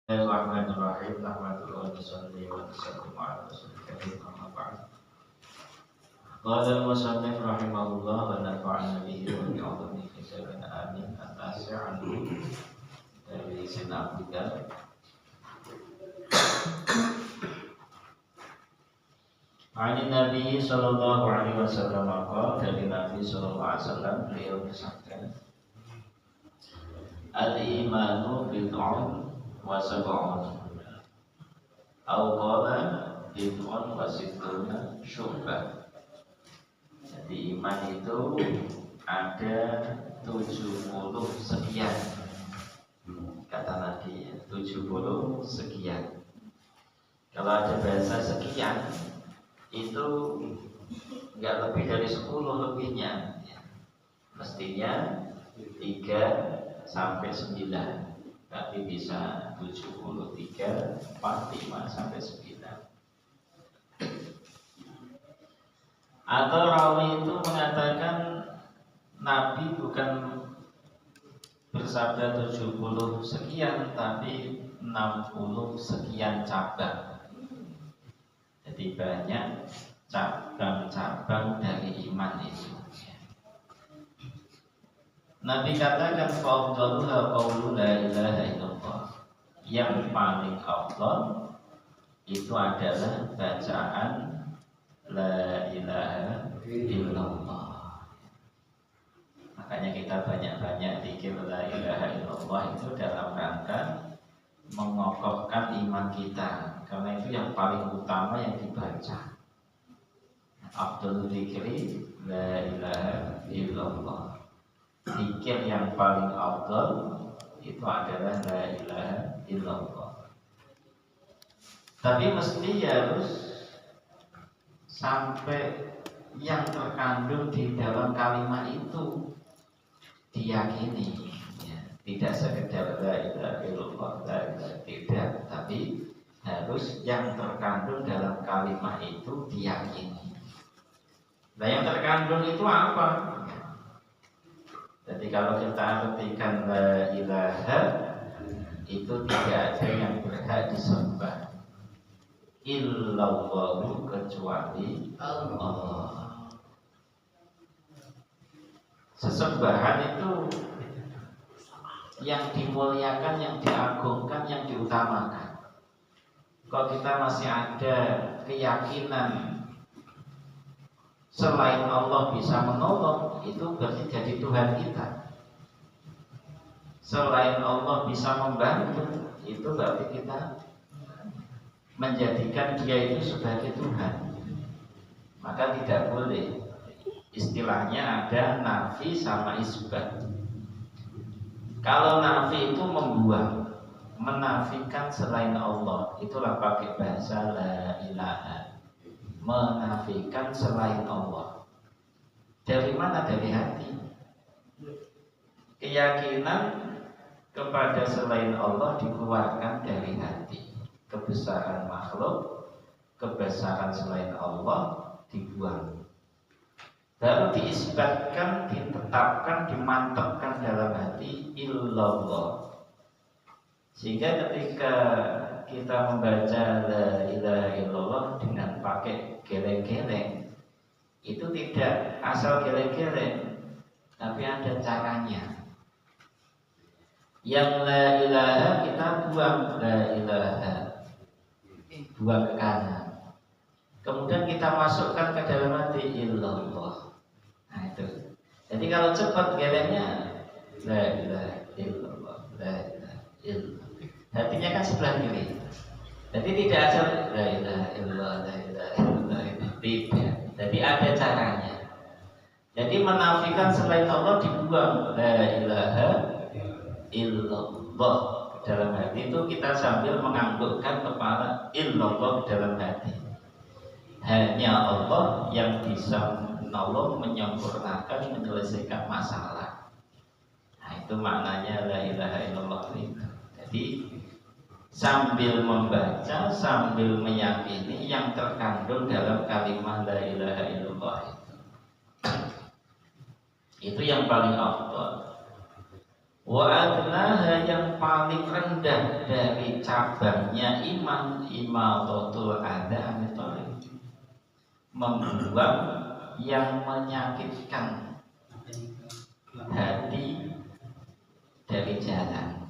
Bismillahirrahmanirrahim. Alhamdulillah wassalatu wassalamu ala rasulil karim amma ba'd. Qala al-musannif rahimahullah wa nafa'ana bihi wa bi 'ulumi kitabina amin. At-tasi'an dari Sina Abdillah. Ani Nabi sallallahu alaihi wasallam qala, dari Nabi sallallahu alaihi wasallam beliau bersabda, al-imanu bid'un wa sab'un au qala bid'un wa sittuna syu'bah. Jadi iman itu ada 70 sekian, kata Nabi, 70 sekian. Kalau ada bahasa sekian itu enggak lebih dari 10 lebihnya, mestinya 3 sampai 9. Tapi bisa 73, 45 sampai 9. Atau rawi itu mengatakan Nabi bukan bersabda 70 sekian, tapi 60 sekian cabang. Jadi banyak cabang-cabang dari iman itu. Nabi katakan fa'afdaluha qawlu la ilaha illallah. Yang paling afdal itu adalah bacaan la ilaha illallah. Makanya kita banyak-banyak zikir la ilaha illallah itu dalam rangka mengokohkan iman kita. Karena itu yang paling utama yang dibaca. Afdalul zikri la ilaha illallah. Zikir yang paling afdal itu adalah la ilaha illallah. Tapi mesti harus sampai yang terkandung di dalam kalimat itu diyakini, ya. Tidak sekedar la ilaha illallah, tidak, tapi harus yang terkandung dalam kalimat itu diyakini. Nah, yang terkandung itu apa? Jadi kalau kita artikan la ilaha, itu tidak ada yang berhak disembah illallahu, kecuali Allah. Sesembahan itu yang dimuliakan, yang diagungkan, yang diutamakan. Kalau kita masih ada keyakinan selain Allah bisa menolong, itu berarti jadi Tuhan kita. Selain Allah bisa membantu, itu berarti kita menjadikan dia itu sebagai Tuhan. Maka tidak boleh. Istilahnya ada nafi sama isbat. Kalau nafi itu membuang, menafikan selain Allah, itulah pakai bahasa la ilaha. Menafikan selain Allah. Dari mana? Dari hati. Keyakinan kepada selain Allah dikeluarkan dari hati. Kebesaran makhluk, kebesaran selain Allah dibuang. Baru diisbatkan, ditetapkan, dimantapkan dalam hati illallah. Sehingga ketika kita membaca la ilaha illallah dengan pakai geleng-geleng, itu tidak asal geleng-geleng, tapi ada caranya. Yang la ilaha kita buang la ilaha, buang ke kanan. Kemudian kita masukkan ke dalam hati illallah. Nah itu. Jadi kalau cepat gelengnya la ilaha illallah, la ilaha illallah. Hatinya kan sebelah kiri. Jadi tidak asal la ilaha illallah, la ilaha illallah, tidak. Jadi ada caranya. Jadi menafikan selain Allah dibuang la ilaha illallah ke dalam hati, itu kita sambil menganggukkan kepala illallah ke dalam hati. Hanya Allah yang bisa menolong, menyempurnakan, menyelesaikan masalah. Nah itu maknanya la ilaha illallah itu. Jadi sambil membaca, sambil meyakini yang terkandung dalam kalimat la ilaha illallah itu yang paling afdal. Wa adnaha yang paling rendah dari cabangnya iman imatatul adha anit thariq, membuang yang menyakitkan hati dari jalan.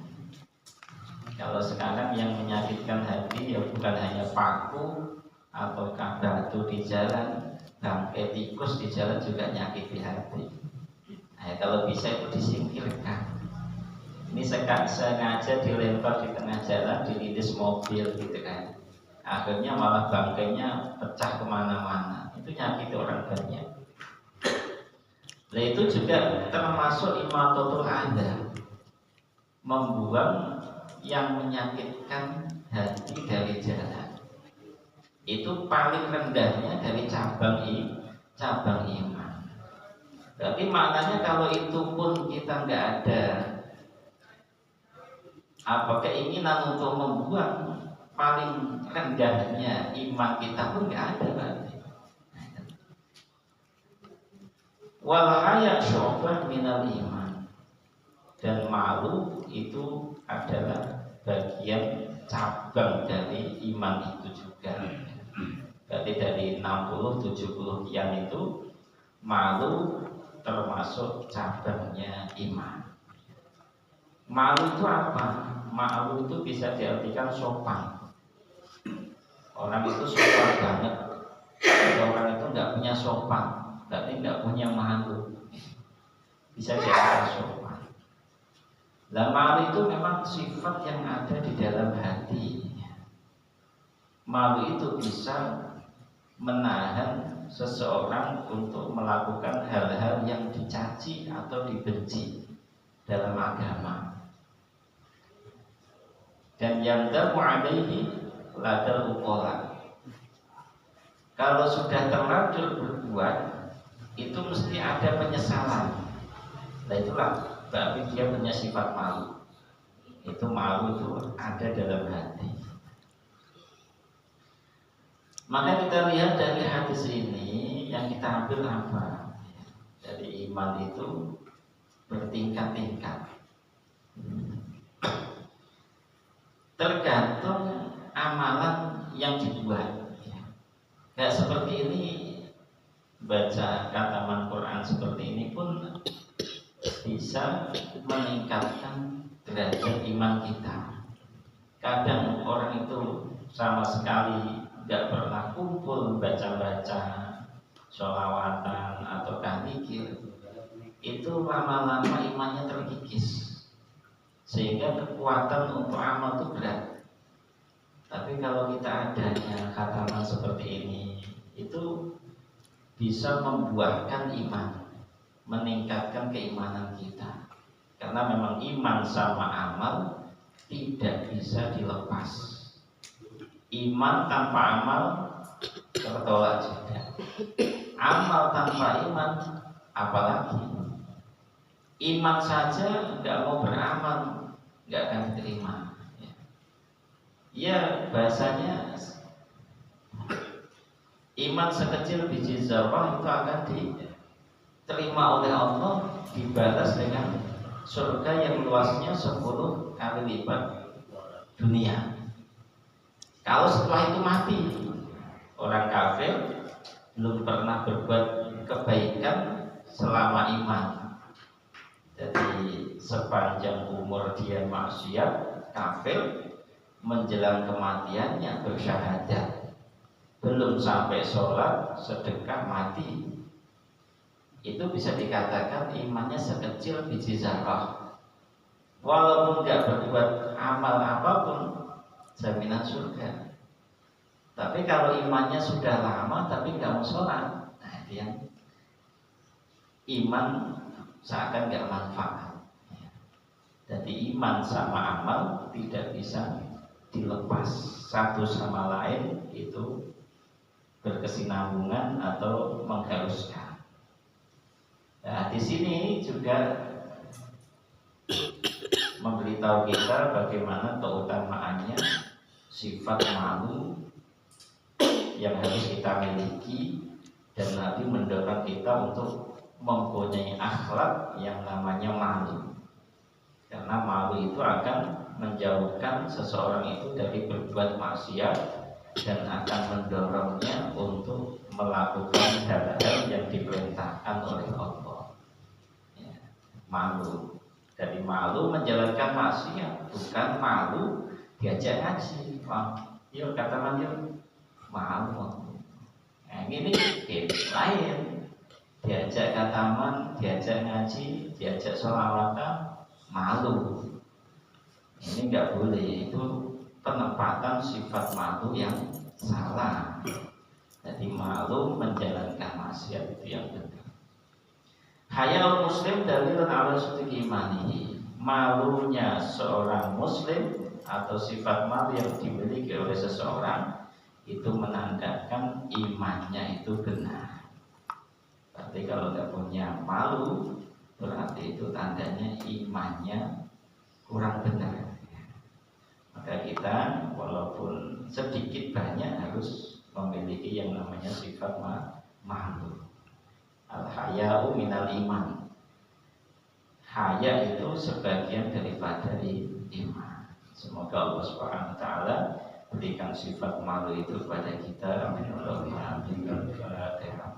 Kalau sekarang yang menyakitkan hati ya bukan hanya paku atau batu di jalan, bangkai tikus di jalan juga nyakiti hati. Nah, kalau bisa itu disingkirkan. Ini sengaja dilempar di tengah jalan, dilindas mobil gitu kan. Akhirnya malah bangkainya pecah kemana-mana. Itu nyakiti orang banyak. Nah itu juga termasuk imatatul adha, membuang yang menyakitkan hati dari jalan. Itu paling rendahnya dari cabang iman. Berarti maknanya kalau itu pun kita nggak ada keinginan untuk membuang, paling rendahnya iman kita pun nggak ada berarti. Wal haya syu'bah minal iman, dan malu itu adalah bagian cabang dari iman itu juga. Berarti dari 60-70 kian itu malu termasuk cabangnya iman. Malu itu apa? Malu itu bisa diartikan sopan. Orang itu sopan banget. Orang itu nggak punya sopan, berarti nggak punya malu. Bisa diartikan sopan. Nah, malu itu memang sifat yang ada di dalam hati. Malu itu bisa menahan seseorang untuk melakukan hal-hal yang dicaci atau dibenci dalam agama. Dan yang damu alaihi ladal uqala. Kalau sudah terlanjur berbuat, itu mesti ada penyesalan. Nah itulah berarti dia punya sifat malu. Itu malu itu ada dalam hati. Maka kita lihat dari hadis ini yang kita ambil apa? Dari iman itu bertingkat-tingkat. Tergantung amalan yang dibuat. Kayak seperti ini, baca kataman Quran seperti ini pun bisa meningkatkan derajat iman kita. Kadang orang itu sama sekali nggak pernah kumpul baca-baca sholawatan atau dzikir, itu lama-lama imannya terkikis, sehingga kekuatan untuk amal itu berat. Tapi kalau kita adanya kataman seperti ini, itu bisa membuahkan iman, meningkatkan keimanan kita. Karena memang iman sama amal tidak bisa dilepas. Iman tanpa amal tertolak juga. Amal tanpa iman apalagi. Iman saja nggak mau beramal, nggak akan diterima. Ya bahasanya iman sekecil biji zarrah itu akan diterima oleh Allah, dibalas dengan surga yang luasnya 10 kali lipat dunia. Kalau setelah itu mati, orang kafir belum pernah berbuat kebaikan selama iman. Jadi sepanjang umur dia maksiat, kafir, menjelang kematiannya bersyahadat, belum sampai sholat, sedekah, mati, itu bisa dikatakan imannya sekecil biji zarrah. Walaupun nggak berbuat amal apapun, jaminan surga. Tapi kalau imannya sudah lama tapi nggak mau sholat, nah itu yang iman seakan nggak manfaat. Jadi iman sama amal tidak bisa dilepas, satu sama lain itu berkesinambungan atau mengharuskan. Nah, di sini juga memberitahu kita bagaimana keutamaannya sifat malu yang harus kita miliki, dan Nabi mendorong kita untuk mempunyai akhlak yang namanya malu. Karena malu itu akan menjauhkan seseorang itu dari berbuat maksiat dan akan mendorongnya untuk melakukan hal-hal yang diperintahkan oleh Allah. Ya, malu. Dari malu menjalankan maksiat, bukan malu diajak ngaji. Wah, yuk katakan yuk, malu. Nah, ini lain. Diajak ke taman, diajak ngaji, diajak sholawatan, malu. Ini nggak boleh. Itu penempatan sifat malu yang salah. Jadi malu menjalankan maksiat itu yang benar. Hayal muslim dalilun ala sudiki imanihi. Malunya seorang muslim atau sifat malu yang dimiliki oleh seseorang itu menandakan imannya itu benar. Berarti kalau nggak punya malu, berarti itu tandanya imannya kurang benar. Maka kita walaupun sedikit banyak harus memiliki yang namanya sifat malu. Al-haya'u minal iman. Haya itu sebagian daripada iman. Semoga Allah Subhanahu wa taala berikan sifat malu itu kepada kita. Amin. Al-Fatihah.